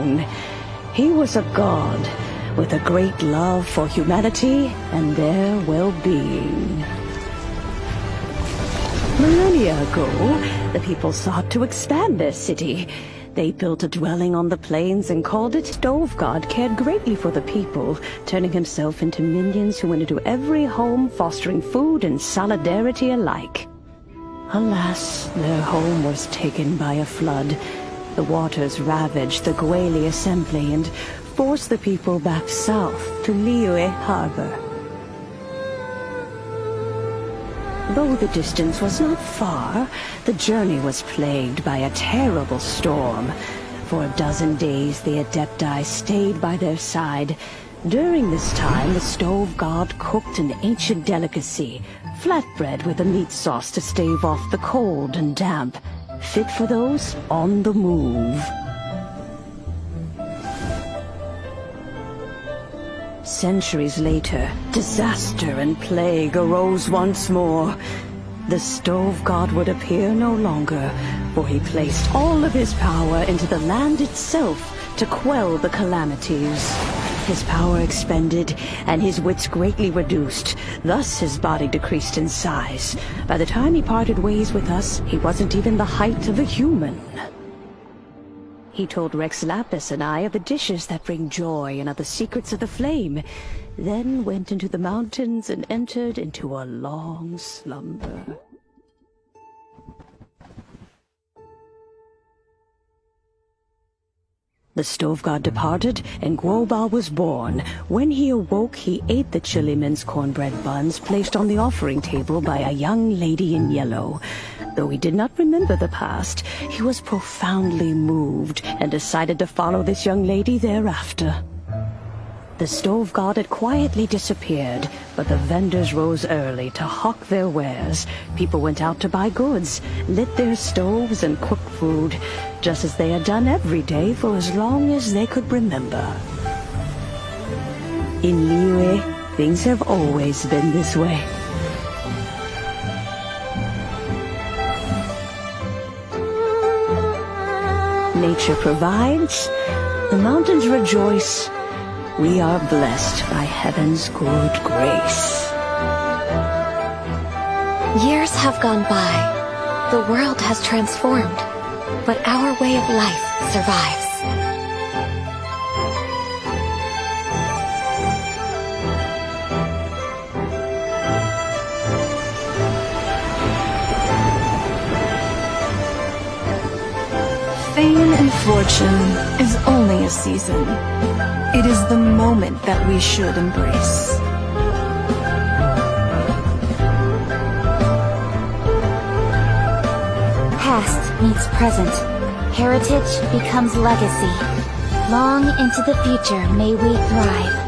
throne. He was a god with a great love for humanity and their well-being. Millennia ago, the people sought to expand their city. They built a dwelling on the plains and called it Stove God cared greatly for the people, turning himself into minions who went into every home, fostering food and solidarity alike. Alas, their home was taken by a flood. The waters ravaged the Gwali assembly and forced the people back south to Liyue Harbor. Though the distance was not far, the journey was plagued by a terrible storm. For a dozen days the Adepti stayed by their side. During this time, the Stove God cooked an ancient delicacy, flatbread with a meat sauce to stave off the cold and damp, fit for those on the move. Centuries later, disaster and plague arose once more. The Stove God would appear no longer, for he placed all of his power into the land itself to quell the calamities. His power expended, and his wits greatly reduced. Thus his body decreased in size. By the time he parted ways with us, he wasn't even the height of a human. He told Rex Lapis and I of the dishes that bring joy and of the secrets of the flame, then went into the mountains and entered into a long slumber. The Stove God departed, and Guoba was born. When he awoke, he ate the Chiliman's cornbread buns placed on the offering table by a young lady in yellow. Though he did not remember the past, he was profoundly moved and decided to follow this young lady thereafter. The Stove God had quietly disappeared, but the vendors rose early to hawk their wares. People went out to buy goods, lit their stoves, and cooked food, just as they had done every day for as long as they could remember. In Liyue, things have always been this way. Nature provides, the mountains rejoice. We are blessed by heaven's good grace. Years have gone by. The world has transformed, but our way of life survives. Fame and fortune is only a season. It is the moment that we should embrace. Past meets present. Heritage becomes legacy. Long into the future may we thrive.